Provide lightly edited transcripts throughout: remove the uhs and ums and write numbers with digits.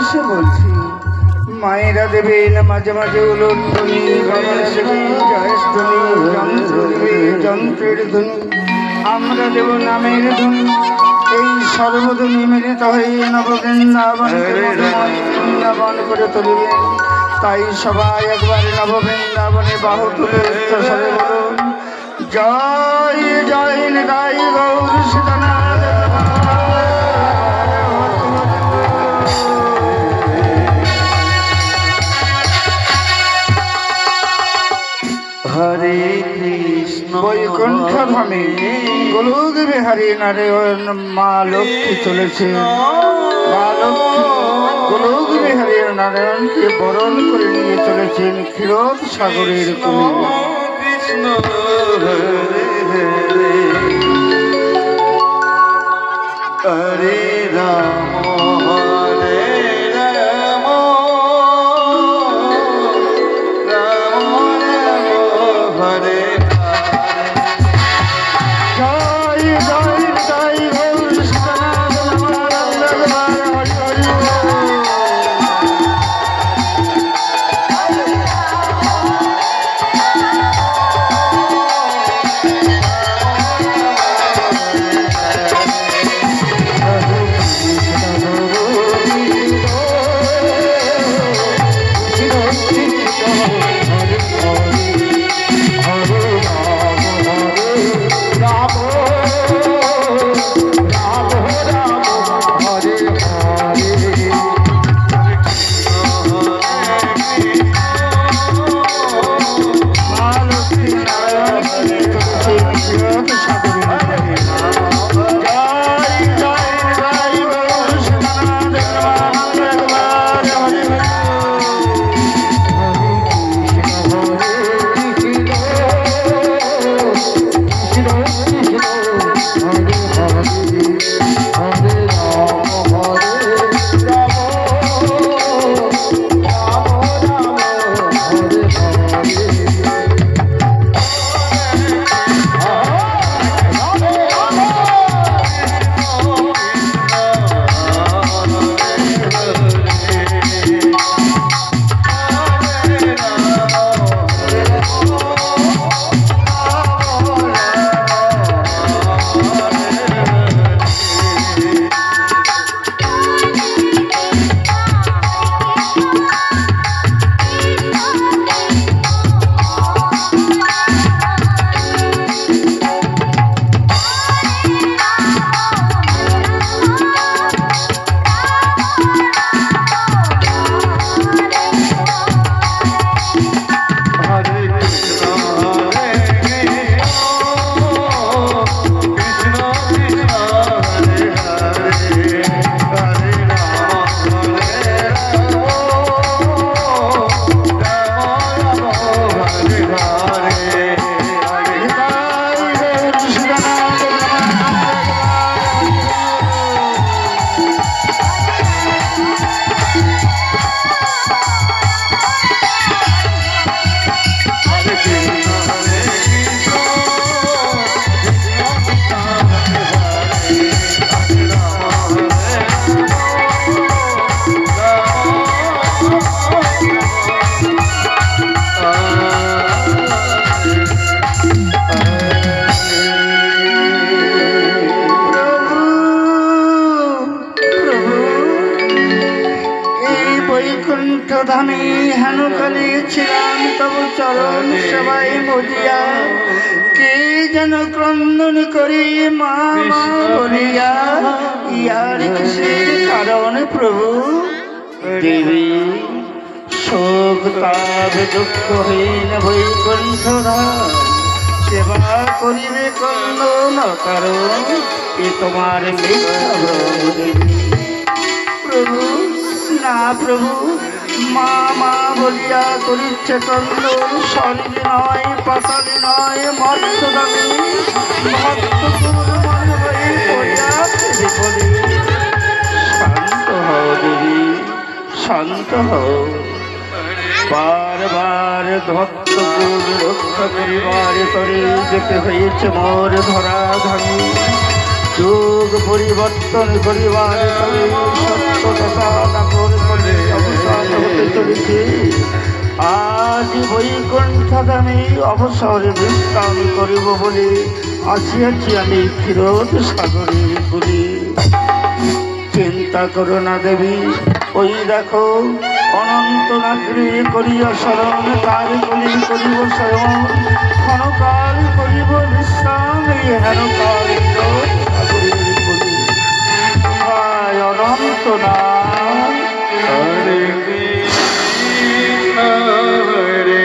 ভালোবেসে বলছি, মায়েরা দেবেন মাঝে মাঝে উলুধ্বনি, বাবারা দেবেন জয়ধ্বনি, যন্ত্র দেবে যন্ত্রের ধ্বনি, আমরা দেব নামের ধ্বনি। এই সর্বধ্বনি মিলিত হয়ে নববৃন্দাবনকে বৃন্দাবন করে তুলবেন। তাই সবাই একবার নববৃন্দাবনে বাহু তুলে উচ্চস্বরে বলুন, জয় জয় নিতাই গৌর সীতানাথ। হরে কৃষ্ণ বৈকুণ্ঠ ধামে গোলক বিহারী নারায়ণ মা লক্ষ্মী চলেছে। মা লক্ষ্মী গোলক বিহারী নারায়ণকে বরণ করে নিয়ে চলেছেন ক্ষীরোদ সাগরের কোলে। কৃষ্ণ হরে হরে হরে রাম হরে রাম রাম রাম হরে জয় জয় জয় গৌর সীতানাথ হরি হরি। ধামে হেন কালে ছিলাম তব চরণ সবাই মজিয়া, কে যেন ক্রন্দন করি মা মা বলিয়া, ইয়ার কিসের কারণ প্রভু? দেবী শোক তাপ দুঃখহীন বৈকুণ্ঠ ধাম, সেবা করিবে কন্দন কারণ এ তোমার মিথ্যা ভ্রম দেবী। প্রভু না প্রভু, মা মা বলিয়া করিচ্ছে কন্দন, স্বর্গে নয় পাতালে নয় মর্তদামে ভক্তপুর মনে হয়ে পড়িয়া বলি, শান্ত হও দেবী শান্ত হও। বারবার ভক্তপুর রক্ষা করিবার তরে যেতে হয়েছে মোর ধরা ধামে, যুগ পরিবর্তন করিবার তরে সত্য কথা দাপন চলেছে। আজ বৈকুণ্ঠগামী অবসরে বিশ্রাম করিব বলে আসিয়াছি আমি ক্ষীরোদ সাগরের কুলে। চিন্তা করো না দেবী, ওই দেখো অনন্ত নাগরে করিয়া স্মরণ, তার কলি করিব স্মরণ, ক্ষণকাল করিব বিশ্রাম এই হেন কাল সাগরের কুলে। হায় অনন্ত না হরে কৃষ্ণ হরে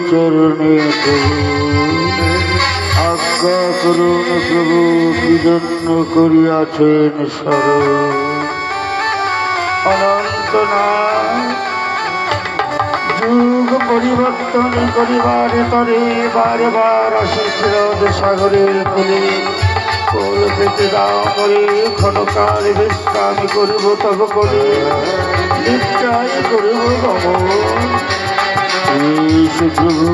চরণে আজ্ঞা করুন প্রভু, কি জন্য করিয়াছেন স্মরণ। অনন্ত যুগ পরিবর্তন করিবার তরে বারে বার আসি ক্ষীরোদ সাগরের কুলে। কোল পেতে দাও করে ক্ষণকাল বিশ্রাম করিব তব করে, নিশ্চয় করিব গমন। প্রভু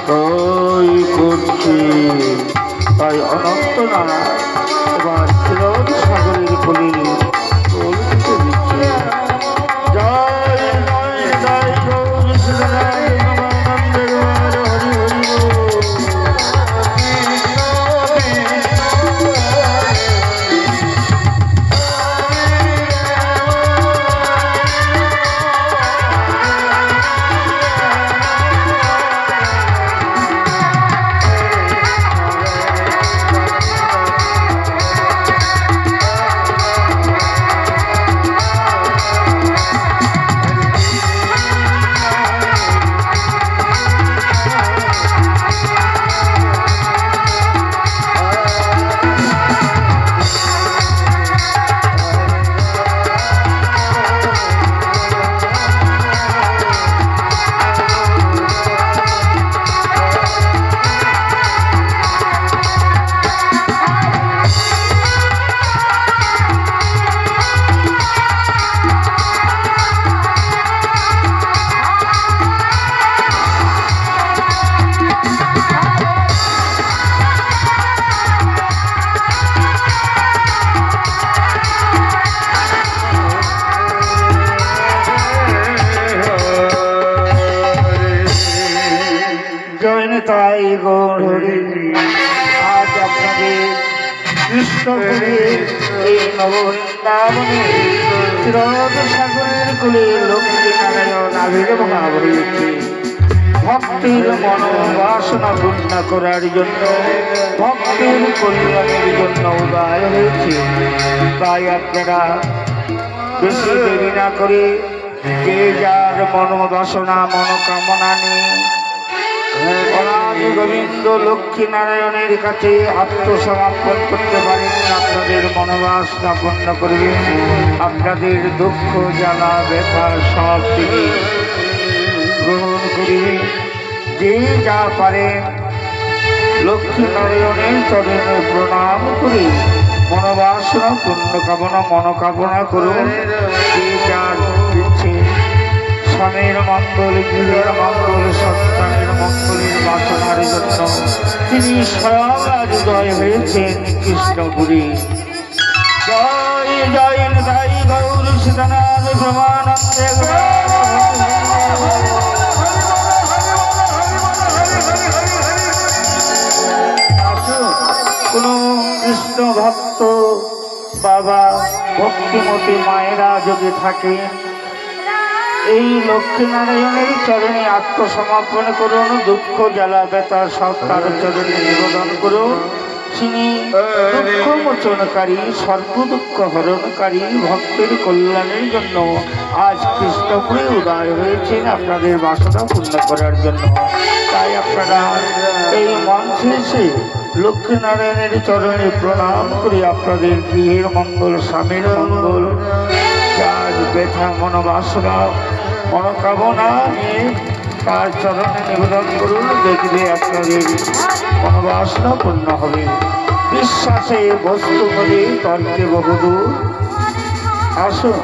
তাই করছি, তাই অনন্ত নানা এবার ক্ষীরোদ সাগরের কুলে কোল পেতে দিচ্ছে। জয় জয় জয় গৌর শ্রীরায় নমানন্দের হরি হরি বল। জয় তাই গৌরী আজ আপনাদের কৃষ্ণপুরে এই নববৃন্দাবনে চিরদ সাগরের কুলে লক্ষ্মী নারায়ণ আবির্ভাব হয়েছে ভক্তের মনোবাসনা পূর্ণ করার জন্য ভক্তের কল্যাণের জন্য উদয় হয়েছে। তাই আপনারা বেশি দেরি না করে যে যার মনোবাসনা মনোকামনা নিয়ে অনাথ গোবিন্দ লক্ষ্মী নারায়ণের কাছে আত্মসমর্পণ করতে পারেন। আপনাদের মনোবাসনা পূর্ণ করবে, আপনাদের দুঃখ জ্বালা ব্যথা সব থেকে গ্রহণ করিবে। যে যা পারে লক্ষ্মী নারায়ণের চরণে প্রণাম করে মনোবাসনা পূর্ণ কামনা মনোকামনা করুন। যে যার ইচ্ছে স্বামীর মঙ্গল, গৃহের মঙ্গল, সন্তানের মঙ্গলের বাসনার জন্য তিনি স্বয়ং আজ জয় হয়েছেন কৃষ্ণপুরী। জয় জয় জয় গৌর সীতানাথ ব্রহ্মানন্দে কোন কৃষ্ণ ভক্ত বাবা ভক্তিমতী মায়েরা যদি থাকেন এই লক্ষ্মীনারায়ণের চরণে আত্মসমর্পণ করুন। দুঃখ জ্বালা ব্যথা সব তার চরণে নিবেদন করুন। তিনি দুঃখ মোচনকারী সর্ব দুঃখ হরণকারী ভক্তের কল্যাণের জন্য আজ কৃষ্ণপুরে উদয় হয়েছেন আপনাদের বাসনা পূর্ণ করার জন্য। তাই আপনারা এই মঞ্চে এসে লক্ষ্মীনারায়ণের চরণে প্রণাম করে আপনাদের গৃহের মঙ্গল, স্বামীর মঙ্গল, আজ ব্যথা মনোবাসনা মনোকামনা নিয়ে তার চরণে নিবেদন করুন। দেখবে আপনাদের মনোবাসনা পূর্ণ হবে। বিশ্বাসে বস্তু বলে তর্কে বহুদূর। আসুন।